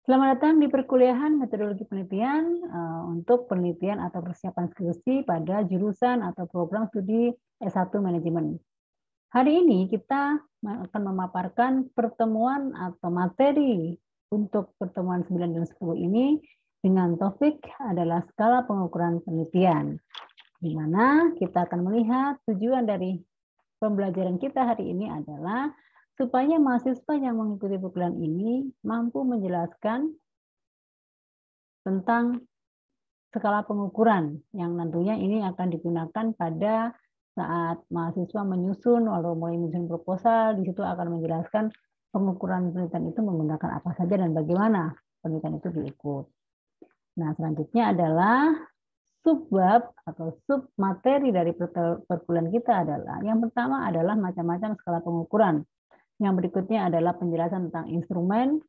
Selamat datang di perkuliahan metodologi penelitian untuk penelitian atau persiapan skripsi pada jurusan atau program studi S1 Manajemen. Hari ini kita akan memaparkan pertemuan atau materi untuk pertemuan 9 dan 10 ini dengan topik adalah skala pengukuran penelitian, di mana kita akan melihat tujuan dari pembelajaran kita hari ini adalah supaya mahasiswa yang mengikuti perkuliahan ini mampu menjelaskan tentang skala pengukuran yang tentunya ini akan digunakan pada saat mahasiswa menyusun atau mulai menyusun proposal. Di situ akan menjelaskan pengukuran penelitian itu menggunakan apa saja dan bagaimana penelitian itu diukur. Nah, selanjutnya adalah subbab atau sub materi dari perkuliahan kita adalah yang pertama adalah macam-macam skala pengukuran. Yang berikutnya adalah penjelasan tentang instrumen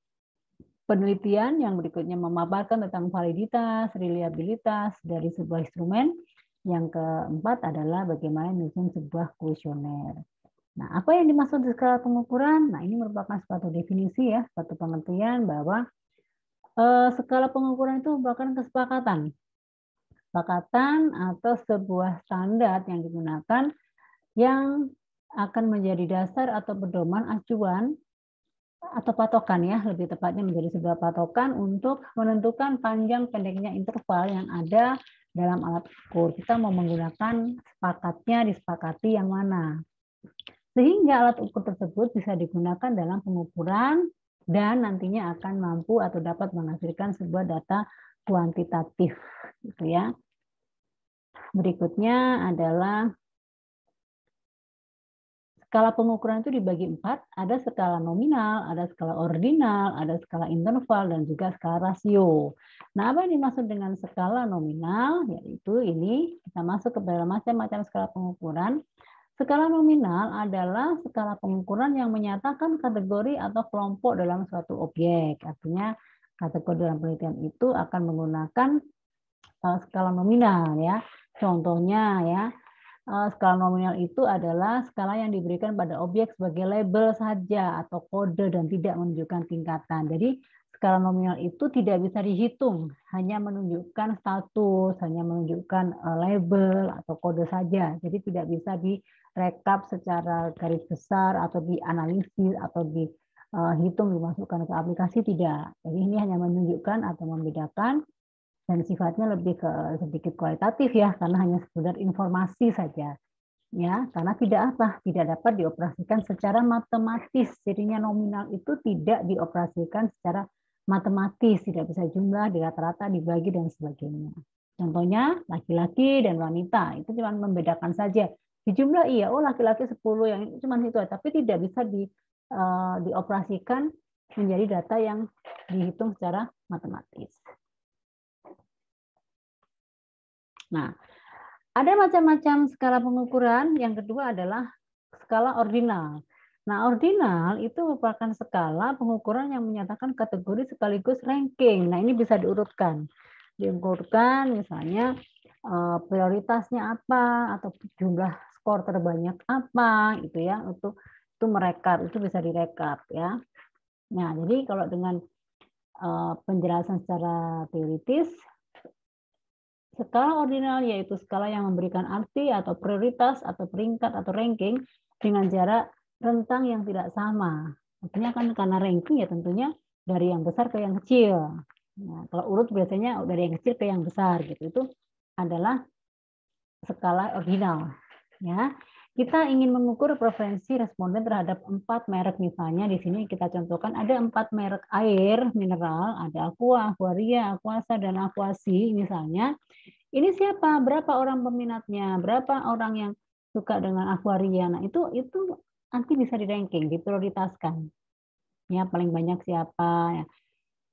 penelitian, yang berikutnya memaparkan tentang validitas, reliabilitas dari sebuah instrumen. Yang keempat adalah bagaimana menyusun sebuah kuesioner. Nah, apa yang dimaksud skala pengukuran? Nah, ini merupakan suatu definisi ya, suatu pengertian bahwa skala pengukuran itu merupakan kesepakatan atau sebuah standar yang digunakan yang akan menjadi dasar atau pedoman acuan atau patokan ya, lebih tepatnya menjadi sebuah patokan untuk menentukan panjang pendeknya interval yang ada dalam alat ukur. Kita mau menggunakan disepakati yang mana. Sehingga alat ukur tersebut bisa digunakan dalam pengukuran dan nantinya akan mampu atau dapat menghasilkan sebuah data kuantitatif gitu ya. Berikutnya adalah skala pengukuran itu dibagi 4, ada skala nominal, ada skala ordinal, ada skala interval, dan juga skala rasio. Nah, apa yang dimaksud dengan skala nominal? Yaitu ini, kita masuk ke dalam macam-macam skala pengukuran. Skala nominal adalah skala pengukuran yang menyatakan kategori atau kelompok dalam suatu objek. Artinya, kategori dalam penelitian itu akan menggunakan skala nominal ya. Contohnya ya, skala nominal itu adalah skala yang diberikan pada objek sebagai label saja atau kode dan tidak menunjukkan tingkatan. Jadi skala nominal itu tidak bisa dihitung, hanya menunjukkan status, hanya menunjukkan label atau kode saja. Jadi tidak bisa direkap secara garis besar atau dianalisis atau dihitung dimasukkan ke aplikasi, tidak. Jadi ini hanya menunjukkan atau membedakan dan sifatnya lebih ke sedikit kualitatif ya, karena hanya sekedar informasi saja ya, karena tidak dapat dioperasikan secara matematis. Jadinya nominal itu tidak dioperasikan secara matematis, tidak bisa jumlah, di rata-rata, dibagi dan sebagainya. Contohnya laki-laki dan wanita itu cuma membedakan saja. Di jumlah iya, oh laki-laki 10 yang cuma itu, tapi tidak bisa dioperasikan menjadi data yang dihitung secara matematis. Nah, ada macam-macam skala pengukuran. Yang kedua adalah skala ordinal. Nah, ordinal itu merupakan skala pengukuran yang menyatakan kategori sekaligus ranking. Nah, ini bisa diurutkan. Diurutkan misalnya prioritasnya apa atau jumlah skor terbanyak apa itu ya, itu merekap, itu bisa direkap ya. Nah, jadi kalau dengan penjelasan secara teoritis, skala ordinal yaitu skala yang memberikan arti atau prioritas atau peringkat atau ranking dengan jarak rentang yang tidak sama. Artinya kan karena ranking ya tentunya dari yang besar ke yang kecil. Nah, kalau urut biasanya dari yang kecil ke yang besar gitu. Itu adalah skala ordinal. Ya, kita ingin mengukur preferensi responden terhadap 4 merek misalnya. Di sini kita contohkan ada 4 merek air mineral, ada Aqua, Aquaria, Aquasa, dan Aquasi misalnya. Ini siapa? Berapa orang peminatnya? Berapa orang yang suka dengan Aquaria? Nah, itu nanti bisa di-ranking, diprioritaskan. Ya, paling banyak siapa? Ya.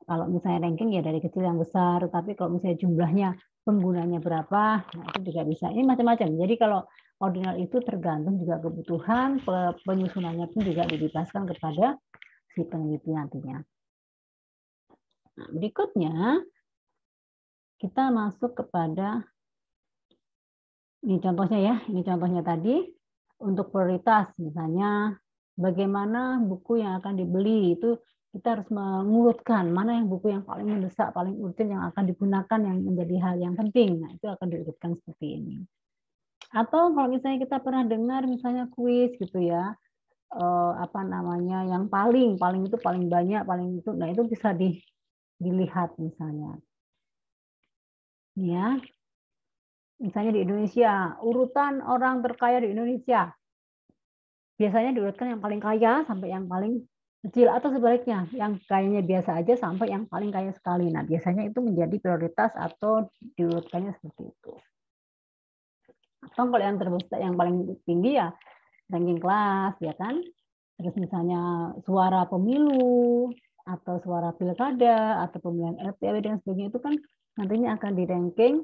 Kalau misalnya ranking ya dari kecil yang besar, tapi kalau misalnya jumlahnya penggunanya berapa, nah itu juga bisa. Ini macam-macam. Jadi kalau ordinal itu tergantung juga kebutuhan, penyusunannya pun juga dibebaskan kepada si peneliti nantinya. Nah, berikutnya kita masuk kepada ini contohnya ya, ini contohnya tadi untuk prioritas misalnya bagaimana buku yang akan dibeli itu kita harus mengurutkan mana yang buku yang paling mendesak, paling urgent yang akan digunakan yang menjadi hal yang penting. Nah, itu akan diurutkan seperti ini. Atau kalau misalnya kita pernah dengar misalnya kuis gitu ya, apa namanya, yang paling itu paling banyak, paling itu, nah itu bisa dilihat misalnya. Ya, misalnya di Indonesia, urutan orang terkaya di Indonesia. Biasanya diurutkan yang paling kaya sampai yang paling kecil atau sebaliknya, yang kayaknya biasa aja sampai yang paling kaya sekali. Nah, biasanya itu menjadi prioritas atau diurutkannya seperti itu. Atau kalau yang terbesar, yang paling tinggi ya ranking kelas, ya kan? Terus misalnya suara pemilu atau suara pilkada atau pemilihan RT RW dan sebagainya itu kan nantinya akan di-ranking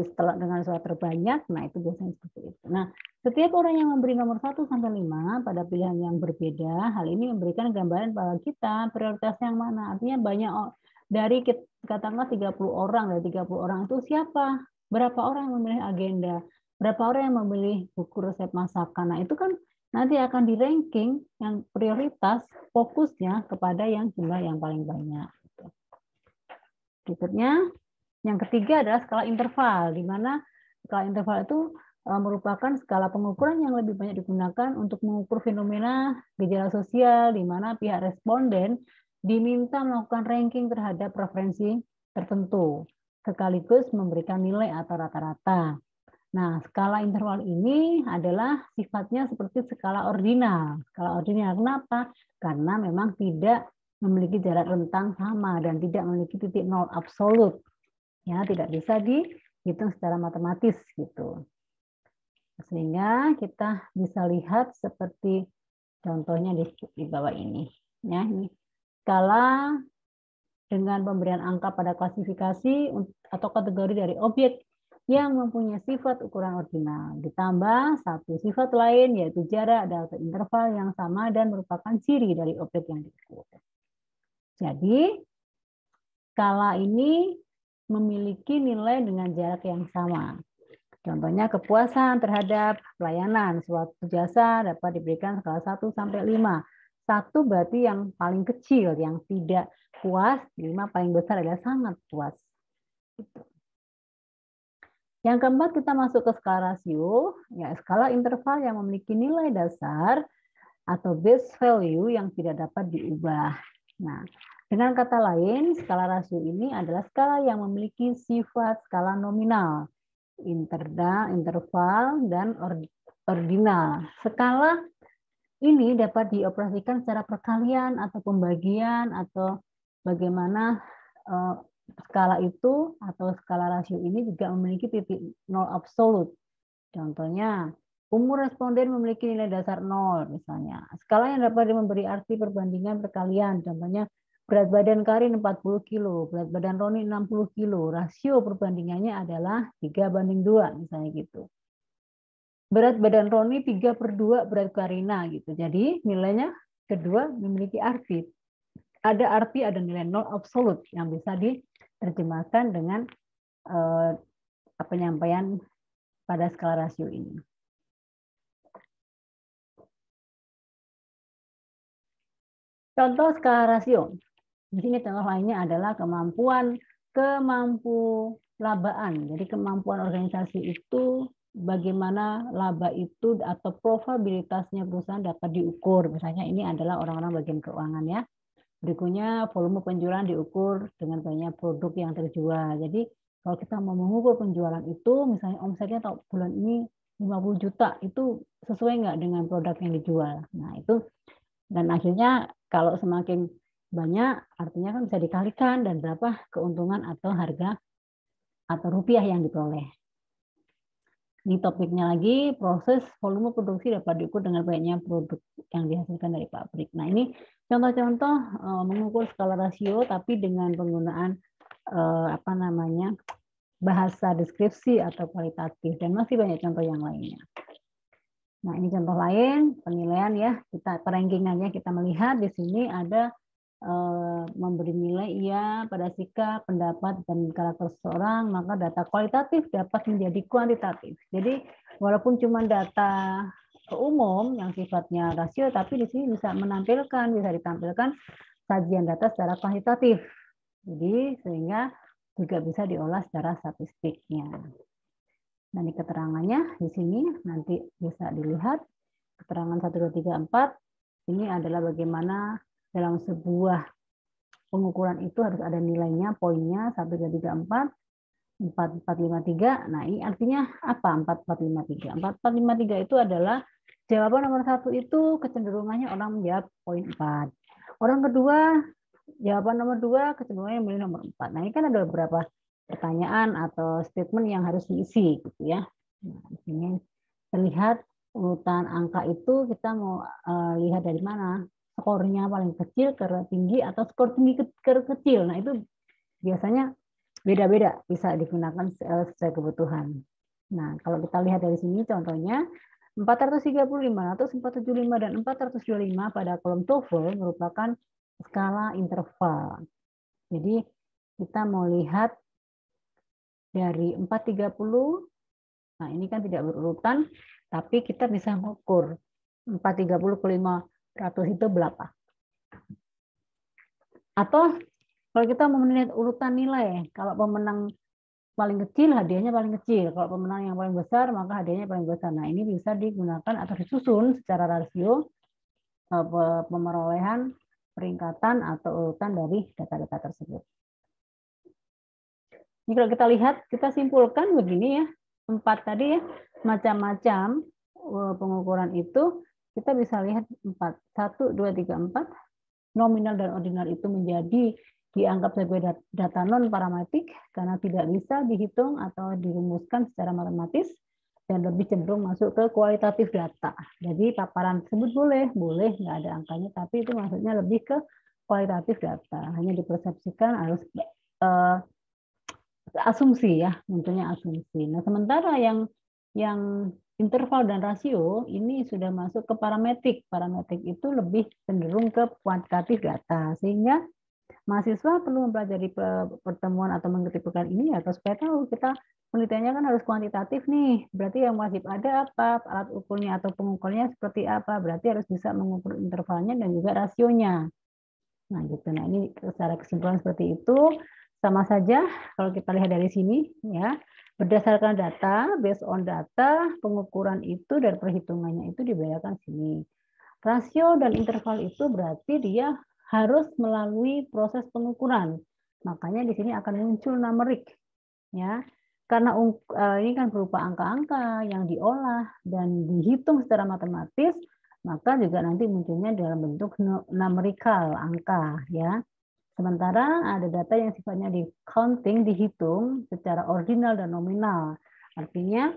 setelah dengan suara terbanyak. Nah, itu biasanya seperti itu. Nah, setiap orang yang memberi nomor 1 sampai 5 pada pilihan yang berbeda, hal ini memberikan gambaran bahwa kita prioritasnya yang mana. Artinya banyak dari katakanlah 30 orang, dari 30 orang itu siapa? Berapa orang yang memilih agenda? Berapa orang yang memilih buku resep masakan? Nah, itu kan nanti akan di-ranking yang prioritas fokusnya kepada yang jumlah yang paling banyak. Berikutnya, yang ketiga adalah skala interval, di mana skala interval itu merupakan skala pengukuran yang lebih banyak digunakan untuk mengukur fenomena gejala sosial, di mana pihak responden diminta melakukan ranking terhadap preferensi tertentu, sekaligus memberikan nilai atau rata-rata. Nah, skala interval ini adalah sifatnya seperti skala ordinal. Skala ordinal kenapa? Karena memang tidak memiliki jarak rentang sama dan tidak memiliki titik nol absolut. Ya, tidak bisa dihitung secara matematis gitu. Sehingga kita bisa lihat seperti contohnya di bawah ini. Ya, ini skala dengan pemberian angka pada klasifikasi atau kategori dari objek yang mempunyai sifat ukuran ordinal, ditambah satu sifat lain yaitu jarak atau interval yang sama dan merupakan ciri dari objek yang diukur. Jadi, skala ini memiliki nilai dengan jarak yang sama. Contohnya kepuasan terhadap pelayanan suatu jasa dapat diberikan skala 1 sampai 5. 1 berarti yang paling kecil, yang tidak puas, 5 paling besar adalah sangat puas. Yang keempat, kita masuk ke skala rasio, ya skala interval yang memiliki nilai dasar atau base value yang tidak dapat diubah. Nah, dengan kata lain, skala rasio ini adalah skala yang memiliki sifat skala nominal, interval, dan ordinal. Skala ini dapat dioperasikan secara perkalian atau pembagian atau bagaimana skala itu atau skala rasio ini juga memiliki titik nol absolut. Contohnya, umur responden memiliki nilai dasar 0 misalnya. Skala yang dapat memberi arti perbandingan perkalian. Contohnya, berat badan Karin 40 kilo, berat badan Roni 60 kilo. Rasio perbandingannya adalah 3:2 misalnya gitu. Berat badan Roni 3/2 berat Karina gitu. Jadi nilainya kedua memiliki arti. Ada arti, ada nilai nol absolut yang bisa diterjemahkan dengan penyampaian pada skala rasio ini. Contoh skala rasio. Di sini contoh lainnya adalah kemampuan labaan. Jadi kemampuan organisasi itu bagaimana laba itu atau probabilitasnya perusahaan dapat diukur. Misalnya ini adalah orang-orang bagian keuangan ya. Berikutnya volume penjualan diukur dengan banyak produk yang terjual. Jadi kalau kita mau mengukur penjualan itu, misalnya omsetnya atau bulan ini 50 juta, itu sesuai nggak dengan produk yang dijual. Nah itu, dan akhirnya kalau semakin banyak, artinya kan bisa dikalikan dan berapa keuntungan atau harga atau rupiah yang diperoleh. Ini topiknya lagi, proses volume produksi dapat diukur dengan banyaknya produk yang dihasilkan dari pabrik. Nah ini contoh-contoh mengukur skala rasio, tapi dengan penggunaan bahasa deskripsi atau kualitatif, dan masih banyak contoh yang lainnya. Nah ini contoh lain penilaian ya, kita perankingannya kita melihat di sini ada memberi nilai iya pada sikap, pendapat, dan karakter seseorang, maka data kualitatif dapat menjadi kuantitatif. Jadi walaupun cuma data umum yang sifatnya rasio, tapi di sini bisa ditampilkan sajian data secara kuantitatif. Jadi sehingga juga bisa diolah secara statistiknya. Nah, ini keterangannya di sini nanti bisa dilihat. Keterangan 1, 2, 3, 4 ini adalah bagaimana dalam sebuah pengukuran itu harus ada nilainya, poinnya 1, 2, 3, 4, 4, 4, 5, 3. Nah, ini artinya apa 4, 4, 5, 3? 4, 4, 5, 3 itu adalah jawaban nomor 1 itu kecenderungannya orang menjawab poin 4. Orang kedua, jawaban nomor 2 kecenderungannya memilih nomor 4. Nah, ini kan ada beberapa pertanyaan atau statement yang harus diisi gitu ya. Nah, di sini terlihat urutan angka itu kita mau lihat dari mana. Skornya paling kecil ke tinggi atau skor tinggi ke kecil. Nah, itu biasanya beda-beda, bisa digunakan sesuai kebutuhan. Nah, kalau kita lihat dari sini contohnya 435, 475 dan 425 pada kolom TOEFL merupakan skala interval. Jadi kita mau lihat dari 430, nah ini kan tidak berurutan, tapi kita bisa mengukur 430 ke 500 itu berapa. Atau kalau kita mau melihat urutan nilai, kalau pemenang paling kecil, hadiahnya paling kecil. Kalau pemenang yang paling besar, maka hadiahnya paling besar. Nah, ini bisa digunakan atau disusun secara rasio pemerolehan peringkatan atau urutan dari data-data tersebut. Ini kalau kita lihat, kita simpulkan begini ya, 4 tadi ya, macam-macam pengukuran itu, kita bisa lihat 4. 1, 2, 3, 4. Nominal dan ordinal itu menjadi dianggap sebagai data non-parametrik karena tidak bisa dihitung atau dirumuskan secara matematis dan lebih cenderung masuk ke kualitatif data. Jadi paparan tersebut boleh nggak ada angkanya, tapi itu maksudnya lebih ke kualitatif data. Hanya dipersepsikan harus asumsi ya, tentunya asumsi. Nah, sementara yang interval dan rasio ini sudah masuk ke parametrik. Parametrik itu lebih cenderung ke kuantitatif data, sehingga mahasiswa perlu mempelajari pertemuan atau mengkritikukan ini atau supaya tahu kita penelitiannya kan harus kuantitatif nih. Berarti yang wajib ada apa, alat ukurnya atau pengukurnya seperti apa. Berarti harus bisa mengukur intervalnya dan juga rasionya. Nah, gitu. Nah, ini secara kesimpulan seperti itu. Sama saja kalau kita lihat dari sini ya. Berdasarkan data, based on data, pengukuran itu dan perhitungannya itu dibedakan sini. Rasio dan interval itu berarti dia harus melalui proses pengukuran. Makanya di sini akan muncul numerik ya. Karena ini kan berupa angka-angka yang diolah dan dihitung secara matematis, maka juga nanti munculnya dalam bentuk numerikal, angka ya. Sementara ada data yang sifatnya di counting, dihitung secara ordinal dan nominal. Artinya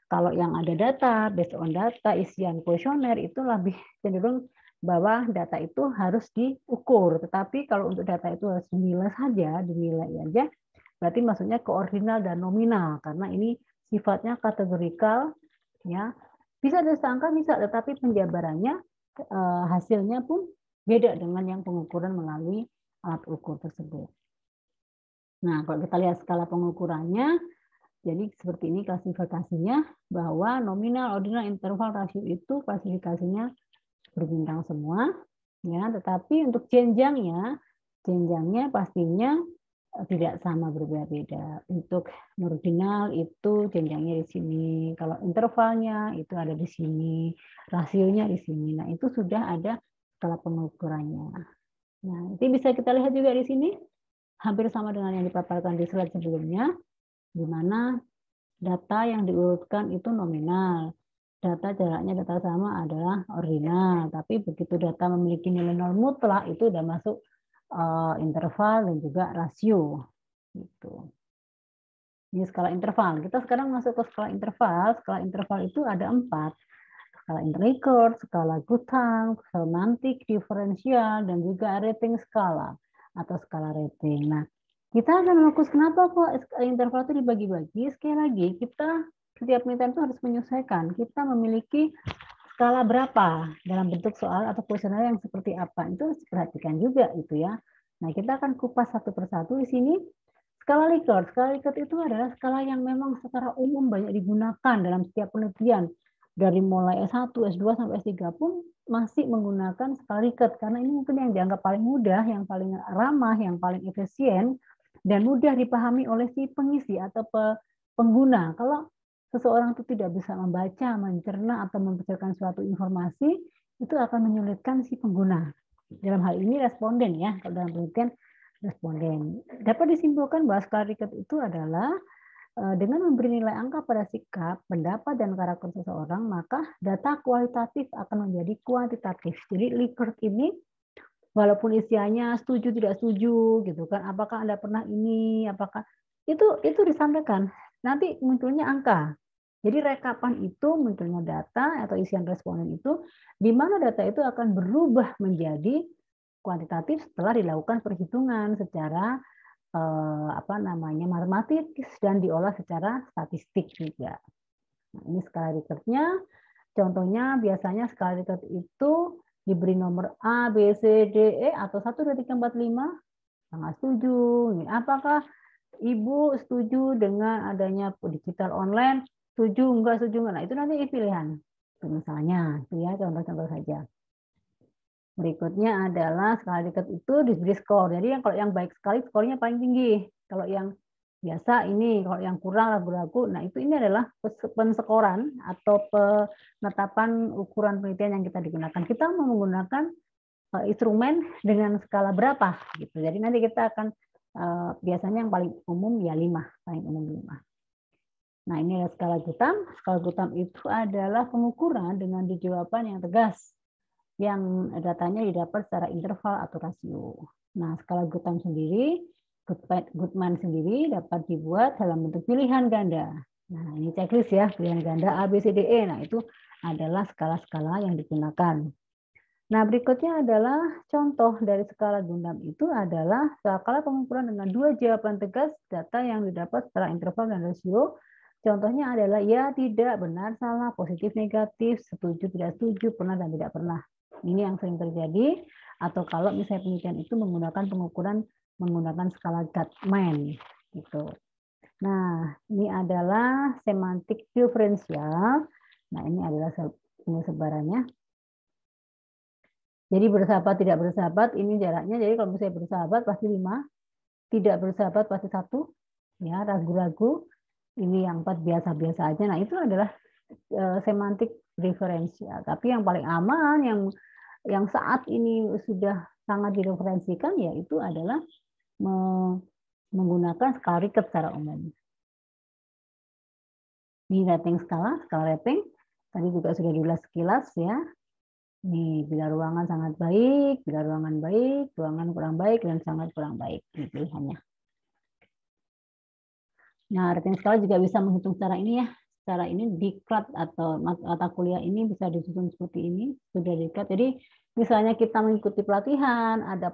kalau yang ada data, based on data, isian kuesioner itu lebih cenderung bahwa data itu harus diukur. Tetapi kalau untuk data itu harus dinilai saja, berarti maksudnya ke ordinal dan nominal. Karena ini sifatnya kategorikal, ya bisa disangka bisa, tetapi penjabarannya hasilnya pun beda dengan yang pengukuran melalui alat ukur tersebut. Nah, kalau kita lihat skala pengukurannya, jadi seperti ini klasifikasinya, bahwa nominal, ordinal, interval, rasio itu klasifikasinya berbintang semua, ya. Tetapi untuk jenjangnya pastinya tidak sama, berbeda-beda. Untuk ordinal itu jenjangnya di sini, kalau intervalnya itu ada di sini, rasionya di sini. Nah, itu sudah ada skala pengukurannya. Nah, itu bisa kita lihat juga di sini, hampir sama dengan yang dipaparkan di slide sebelumnya, di mana data yang diurutkan itu nominal. Data jaraknya data sama adalah ordinal, tapi begitu data memiliki nilai nol mutlak itu sudah masuk interval dan juga rasio. Gitu. Ini skala interval. Kita sekarang masuk ke skala interval. Skala interval itu ada 4. Skala interrecord, skala Gutham, semantik, diferensial, dan juga rating skala atau skala rating. Nah, kita akan fokus kenapa kok interval itu dibagi-bagi. Sekali lagi, kita setiap penelitian itu harus menyesuaikan. Kita memiliki skala berapa dalam bentuk soal atau kuesioner yang seperti apa. Itu harus diperhatikan juga itu ya. Nah, kita akan kupas satu persatu di sini. Skala Likert. Skala Likert itu adalah skala yang memang secara umum banyak digunakan dalam setiap penelitian. dari mulai S1, S2 sampai S3 pun masih menggunakan skala Likert karena ini mungkin yang dianggap paling mudah, yang paling ramah, yang paling efisien dan mudah dipahami oleh si pengisi atau pengguna. Kalau seseorang itu tidak bisa membaca, mencerna atau mempercayakan suatu informasi, itu akan menyulitkan si pengguna. Dalam hal ini responden ya, kalau dalam penelitian responden. Dapat disimpulkan bahwa skala Likert itu adalah dengan memberi nilai angka pada sikap, pendapat, dan karakter seseorang, maka data kualitatif akan menjadi kuantitatif. Jadi Likert ini, walaupun isinya setuju tidak setuju, gitu kan? Apakah Anda pernah ini? Apakah itu disampaikan? Nanti munculnya angka. Jadi rekapan itu munculnya data atau isian responden itu, di mana data itu akan berubah menjadi kuantitatif setelah dilakukan perhitungan secara matematis dan diolah secara statistik juga. Nah, ini skala Likertnya. Contohnya biasanya skala Likert itu diberi nomor A, B, C, D, E atau 1, 2, 3, 4, 5. Sangat setuju. Apakah Ibu setuju dengan adanya digital online? Setuju, enggak setuju enggak? Nah, itu nanti pilihan. Misalnya, itu ya contoh-contoh saja. Berikutnya adalah skala Likert itu diberi skor. Jadi kalau yang baik sekali skornya paling tinggi. Kalau yang biasa ini, kalau yang kurang ragu-ragu, nah itu ini adalah penskoran atau penetapan ukuran penelitian yang kita digunakan. Kita mau menggunakan instrumen dengan skala berapa gitu. Jadi nanti kita akan biasanya yang paling umum ya 5, paling umum 5. Nah, ini adalah skala Gutham. Skala Gutham itu adalah pengukuran dengan jawaban yang tegas, yang datanya didapat secara interval atau rasio. Nah, skala Gutham sendiri, Goodman sendiri dapat dibuat dalam bentuk pilihan ganda. Nah, ini checklist ya, pilihan ganda A, B, C, D, E. Nah, itu adalah skala-skala yang digunakan. Nah, berikutnya adalah contoh dari skala Gutham itu adalah skala pengukuran dengan 2 jawaban tegas data yang didapat secara interval dan rasio. Contohnya adalah ya, tidak, benar, salah, positif, negatif, setuju, tidak setuju, pernah, dan tidak pernah. Ini yang sering terjadi, atau kalau misalnya penelitian itu menggunakan pengukuran menggunakan skala Guthman gitu. Nah, ini adalah semantik diferensial. Nah, ini adalah sebarannya. Jadi bersahabat tidak bersahabat ini jaraknya. Jadi kalau misalnya bersahabat pasti 5, tidak bersahabat pasti 1, ya ragu-ragu. Ini yang 4 biasa-biasa aja. Nah, itu adalah semantik diferensial. Tapi yang paling aman yang saat ini sudah sangat direferensikan yaitu adalah menggunakan skala Likert secara umum. Ini rating skala rating. Tadi juga sudah diulas sekilas ya. Ini bila ruangan sangat baik, bila ruangan baik, ruangan kurang baik, dan sangat kurang baik. Ini pilihannya. Nah, rating skala juga bisa menghitung secara ini ya. Secara ini diklat atau mata kuliah ini bisa disusun seperti ini, sudah diklat. Jadi misalnya kita mengikuti pelatihan, ada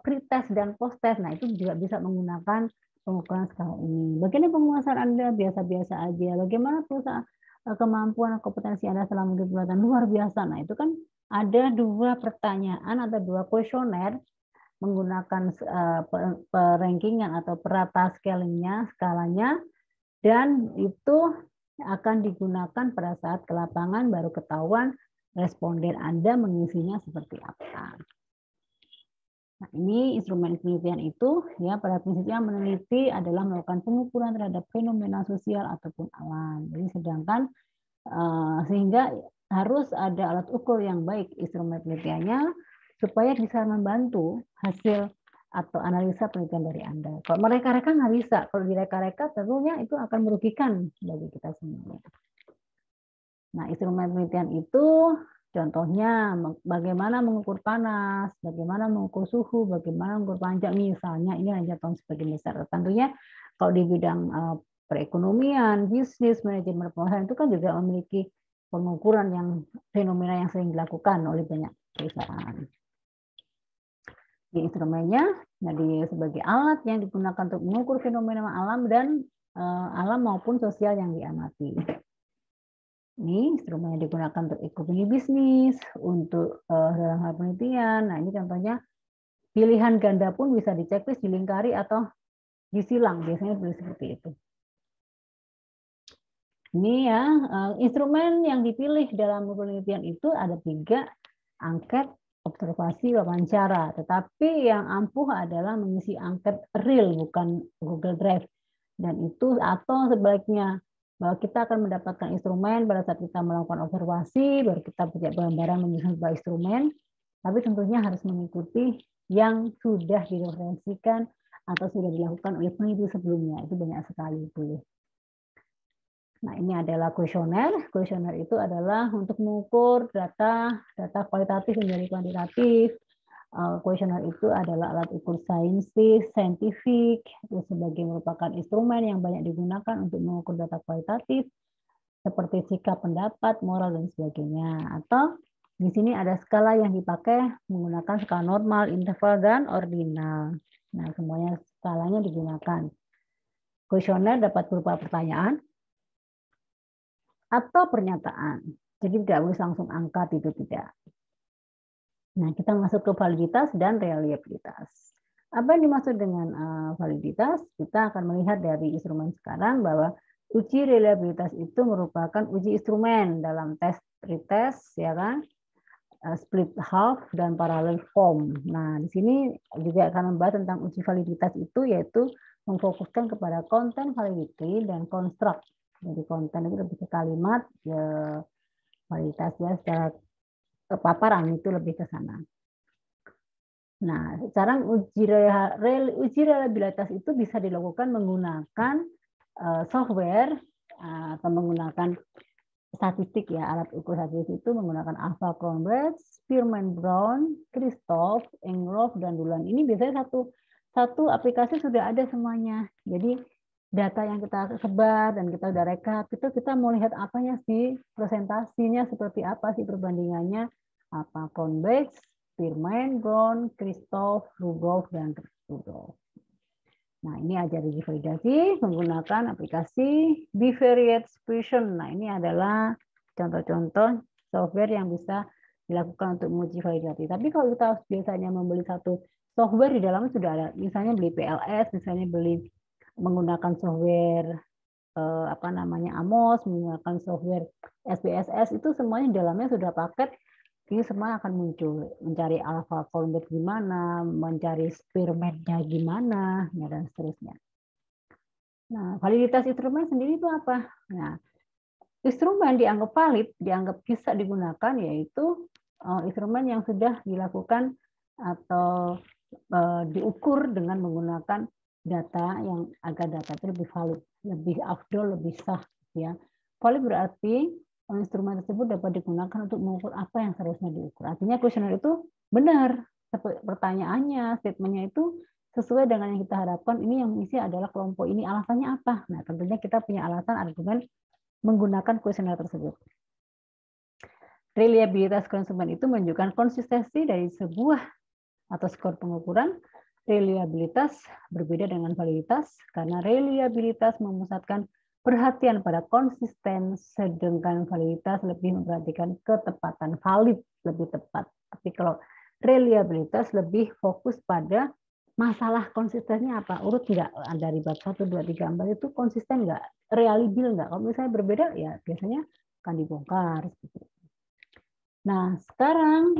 pre-test dan post-test, nah itu juga bisa menggunakan pengukuran skala ini. Bagaimana penguasaan Anda biasa-biasa aja, bagaimana kemampuan kompetensi Anda selama pelatihan luar biasa. Nah, itu kan ada 2 pertanyaan atau 2 kuesioner menggunakan perankingan atau perata skalanya, dan itu akan digunakan pada saat ke lapangan baru ketahuan responden Anda mengisinya seperti apa. Nah, ini instrumen penelitian itu ya pada prinsipnya meneliti adalah melakukan pengukuran terhadap fenomena sosial ataupun alam. Jadi sedangkan sehingga harus ada alat ukur yang baik instrumen penelitiannya supaya bisa membantu hasil atau analisa penelitian dari Anda. Kalau mereka-reka nggak bisa, kalau direka-reka tentunya itu akan merugikan bagi kita semua. Nah, instrumen penelitian itu contohnya bagaimana mengukur panas, bagaimana mengukur suhu, bagaimana mengukur panjang, misalnya ini hanya contoh sebagian besar. Tentunya kalau di bidang perekonomian, bisnis, manajemen pengusahaan itu kan juga memiliki pengukuran yang fenomena yang sering dilakukan oleh banyak perusahaan. Di instrumennya, jadi sebagai alat yang digunakan untuk mengukur fenomena alam dan alam maupun sosial yang diamati. Ini instrumen yang digunakan untuk ekonomi bisnis, untuk dalam hal penelitian. Nah, ini contohnya pilihan ganda pun bisa diceklis, dilingkari atau disilang. Biasanya seperti itu. Ini ya, instrumen yang dipilih dalam penelitian itu ada 3, angket, observasi, wawancara. Tetapi yang ampuh adalah mengisi angket real, bukan Google Drive. Dan itu atau sebaliknya, bahwa kita akan mendapatkan instrumen pada saat kita melakukan observasi, baru kita bareng-bareng menyusun sebuah instrumen, tapi tentunya harus mengikuti yang sudah direferensikan atau sudah dilakukan oleh peneliti sebelumnya. Itu banyak sekali boleh. Nah, ini adalah kuesioner. Kuesioner itu adalah untuk mengukur data kualitatif menjadi kuantitatif. Kuesioner itu adalah alat ukur saintifik, itu sebagai merupakan instrumen yang banyak digunakan untuk mengukur data kualitatif, seperti sikap, pendapat, moral, dan sebagainya. Atau di sini ada skala yang dipakai menggunakan skala normal, interval, dan ordinal. Nah, semuanya skalanya digunakan. Kuesioner dapat berupa pertanyaan atau pernyataan. Jadi tidak boleh langsung angka, itu tidak. Nah, kita masuk ke validitas dan reliabilitas. Apa yang dimaksud dengan validitas? Kita akan melihat dari instrumen sekarang bahwa uji reliabilitas itu merupakan uji instrumen dalam tes, pretest, ya kan? Split half dan parallel form. Nah, di sini juga akan membahas tentang uji validitas itu, yaitu memfokuskan kepada konten validity dan construct. Jadi konten itu lebih ke kalimat, ya, validitas ya secara paparan itu lebih ke sana. Nah, sekarang uji reliabilitas itu bisa dilakukan menggunakan software atau menggunakan statistik ya, alat ukur statistik itu menggunakan Alpha Cronbridge, Spearman Brown, Christoph, Engroff, dan Dulan. Ini biasanya satu aplikasi sudah ada semuanya. Jadi data yang kita sebar dan kita udah rekap, itu kita mau lihat apanya sih, presentasinya seperti apa sih perbandingannya, apa Cronbridge, Spearman Brown, Christoph, Rudolph, dan Rudolph. Nah, ini ajar uji validasi menggunakan aplikasi Bivariate Solution. Nah, ini adalah contoh-contoh software yang bisa dilakukan untuk menguji validasi. Tapi kalau kita biasanya membeli satu software, di dalamnya sudah ada, misalnya beli PLS, misalnya beli menggunakan software AMOS, menggunakan software SPSS, itu semuanya di dalamnya sudah paket. Ini semua akan muncul, mencari alpha Cronbridge gimana, mencari Spearman-nya gimana, ya, dan seterusnya. Nah, validitas instrumen sendiri itu apa? Nah, instrumen dianggap valid, dianggap bisa digunakan, yaitu instrumen yang sudah dilakukan atau diukur dengan menggunakan data yang agar data itu lebih valid, lebih afdol, lebih sah. Ya, valid berarti instrumen tersebut dapat digunakan untuk mengukur apa yang seharusnya diukur. Artinya kuesioner itu benar, pertanyaannya, statementnya itu sesuai dengan yang kita harapkan. Ini yang mengisi adalah kelompok ini, alasannya apa? Nah, tentunya kita punya alasan, argumen menggunakan kuesioner tersebut. Reliabilitas konsumen itu menunjukkan konsistensi dari sebuah atau skor pengukuran. Reliabilitas berbeda dengan validitas karena reliabilitas memusatkan perhatian pada konsisten, sedangkan validitas lebih memperhatikan ketepatan, valid lebih tepat. Tapi kalau reliabilitas lebih fokus pada masalah konsistennya apa, urut nggak dari bab 1, 2, 3, 4 itu konsisten nggak, reliable nggak. Kalau misalnya berbeda ya biasanya akan dibongkar. Nah, sekarang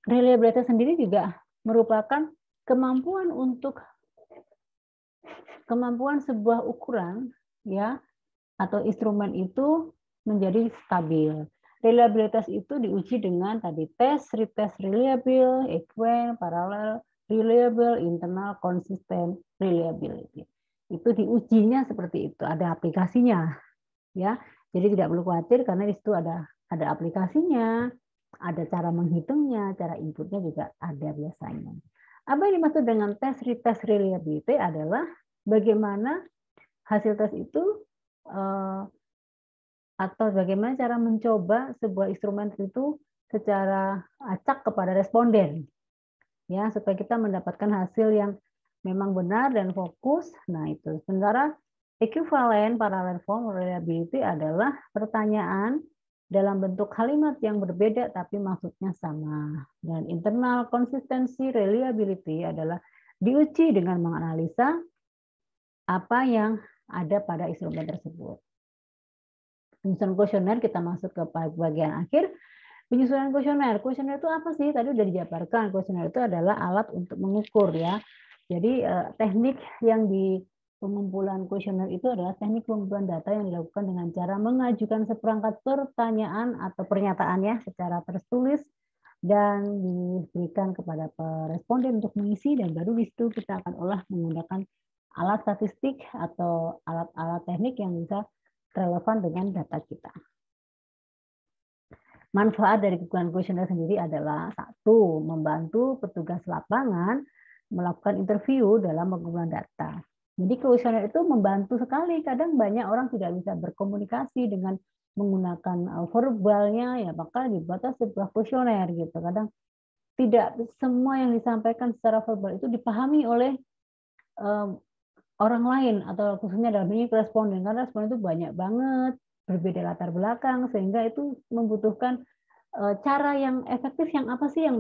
reliabilitas sendiri juga merupakan kemampuan sebuah ukuran ya atau instrumen itu menjadi stabil. Reliabilitas itu diuji dengan tadi tes, retest reliable, equivalent, parallel, reliable, internal, consistent, reliability. Itu diujinya seperti itu, ada aplikasinya ya. Jadi tidak perlu khawatir karena di situ ada aplikasinya, ada cara menghitungnya, cara inputnya juga ada biasanya. Apa yang dimaksud dengan tes, retest, reliability adalah bagaimana hasil tes itu atau bagaimana cara mencoba sebuah instrumen itu secara acak kepada responden, ya, supaya kita mendapatkan hasil yang memang benar dan fokus. Nah, itu. Sementara equivalent, parallel form, reliability adalah pertanyaan dalam bentuk kalimat yang berbeda tapi maksudnya sama. Dan internal consistency, reliability adalah diuji dengan menganalisa apa yang ada pada instrumen tersebut. Penyusunan kuesioner, kita masuk ke bagian akhir. Penyusunan kuesioner. Kuesioner itu apa sih? Tadi udah dijabarkan. Kuesioner itu adalah alat untuk mengukur ya. Jadi teknik yang di pengumpulan kuesioner itu adalah teknik pengumpulan data yang dilakukan dengan cara mengajukan seperangkat pertanyaan atau pernyataan ya secara tertulis dan diberikan kepada responden untuk mengisi, dan baru di situ kita akan olah menggunakan alat statistik atau alat-alat teknik yang bisa relevan dengan data kita. Manfaat dari kuesioner sendiri adalah satu, membantu petugas lapangan melakukan interview dalam pengumpulan data. Jadi kuesioner itu membantu sekali. Kadang banyak orang tidak bisa berkomunikasi dengan menggunakan verbalnya, ya maka dibuatlah sebuah kuesioner gitu. Kadang tidak semua yang disampaikan secara verbal itu dipahami oleh orang lain atau khususnya dalam ini responden, karena responden itu banyak banget, berbeda latar belakang, sehingga itu membutuhkan cara yang efektif yang apa sih yang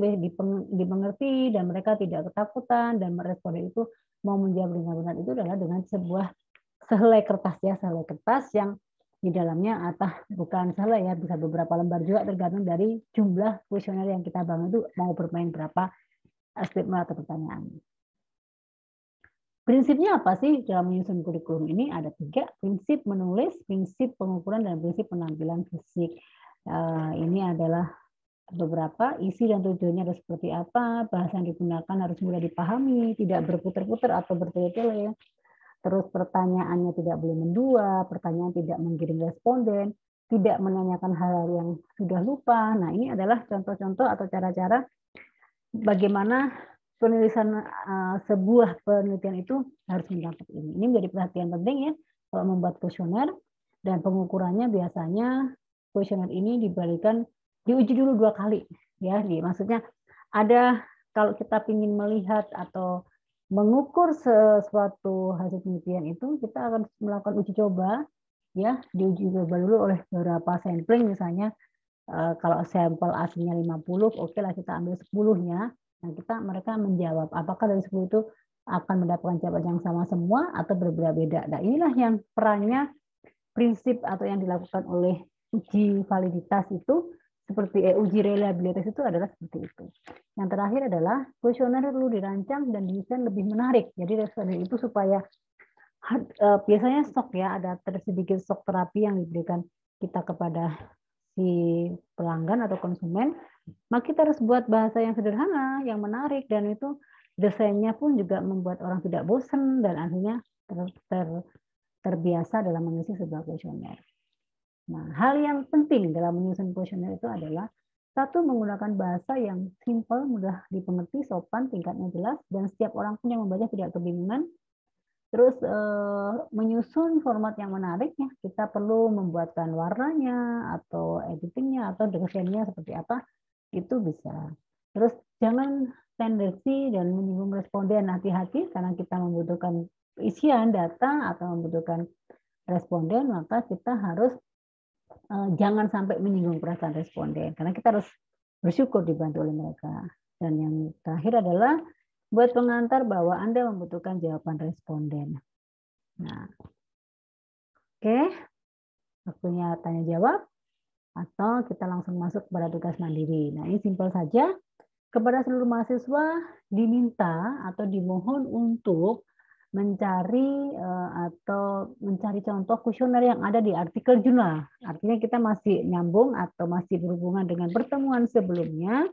dimengerti dan mereka tidak ketakutan, dan responden itu mau menjawab dengan benar itu adalah dengan sebuah sehelai kertas ya, sehelai kertas yang di dalamnya bukan sehelai ya, bisa beberapa lembar juga tergantung dari jumlah kuesioner yang kita bangun itu mau bermain berapa statement atau pertanyaan. Prinsipnya apa sih dalam menyusun kurikulum ini? Ada 3, prinsip menulis, prinsip pengukuran, dan prinsip penampilan fisik. Ini adalah beberapa isi dan tujuannya harus seperti apa, bahasa yang digunakan harus mudah dipahami, tidak berputar-putar atau bertele-tele. Terus pertanyaannya tidak boleh mendua, pertanyaan tidak menggiring responden, tidak menanyakan hal-hal yang sudah lupa. Nah, ini adalah contoh-contoh atau cara-cara bagaimana penulisan sebuah penelitian itu harus mencakup ini. Ini menjadi perhatian penting ya kalau membuat kuesioner, dan pengukurannya biasanya kuesioner ini diuji dulu 2 kali ya. Maksudnya ada, kalau kita ingin melihat atau mengukur sesuatu hasil penelitian itu, kita akan melakukan uji coba ya, diuji coba dulu oleh beberapa sampling, misalnya kalau sampel aslinya 50, oke lah kita ambil 10-nya. Nah, mereka menjawab apakah dari 10 itu akan mendapatkan jawaban yang sama semua atau berbeda-beda. Nah, inilah yang perannya prinsip atau yang dilakukan oleh uji validitas itu, seperti uji reliabilitas itu adalah seperti itu. Yang terakhir adalah kuesioner perlu dirancang dan desain lebih menarik. Jadi responden itu supaya biasanya shock ya, ada sedikit shock terapi yang diberikan kita kepada si pelanggan atau konsumen, maka kita harus buat bahasa yang sederhana, yang menarik, dan itu desainnya pun juga membuat orang tidak bosan dan akhirnya terbiasa dalam mengisi sebuah kuesioner. Nah, hal yang penting dalam menyusun kuesioner itu adalah satu, menggunakan bahasa yang simpel, mudah dimengerti, sopan, tingkatnya jelas, dan setiap orang pun yang membaca tidak kebingungan. Terus menyusun format yang menarik ya, kita perlu membuatkan warnanya atau editingnya atau desainnya seperti apa, itu bisa. Terus jangan tendensi dan menyinggung responden, hati-hati karena kita membutuhkan isian data atau membutuhkan responden, maka kita harus jangan sampai menyinggung perasaan responden, karena kita harus bersyukur dibantu oleh mereka. Dan yang terakhir adalah buat pengantar bahwa Anda membutuhkan jawaban responden. Nah, oke, waktunya tanya jawab atau kita langsung masuk kepada tugas mandiri. Nah, ini simpel saja. Kepada seluruh mahasiswa diminta atau dimohon untuk mencari contoh kuesioner yang ada di artikel jurnal. Artinya kita masih nyambung atau masih berhubungan dengan pertemuan sebelumnya,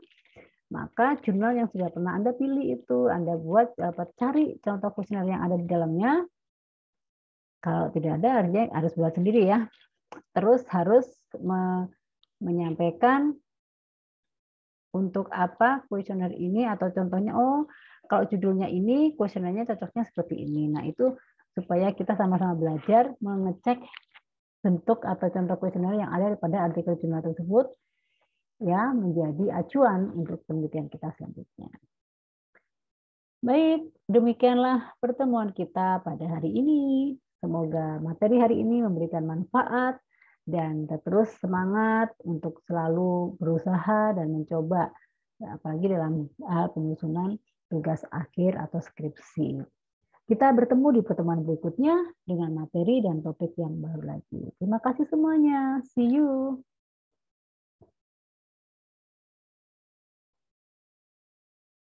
maka jurnal yang sudah pernah Anda pilih itu Anda buat, cari contoh kuesioner yang ada di dalamnya. Kalau tidak ada, artinya harus buat sendiri ya. Terus harus menyampaikan untuk apa kuesioner ini, atau contohnya, kalau judulnya ini, kuesionernya cocoknya seperti ini. Nah, itu supaya kita sama-sama belajar mengecek bentuk atau contoh kuesioner yang ada pada artikel jurnal tersebut ya, menjadi acuan untuk penelitian kita selanjutnya. Baik, demikianlah pertemuan kita pada hari ini. Semoga materi hari ini memberikan manfaat dan terus semangat untuk selalu berusaha dan mencoba, apalagi dalam hal penyusunan tugas akhir atau skripsi. Kita bertemu di pertemuan berikutnya dengan materi dan topik yang baru lagi. Terima kasih semuanya. See you.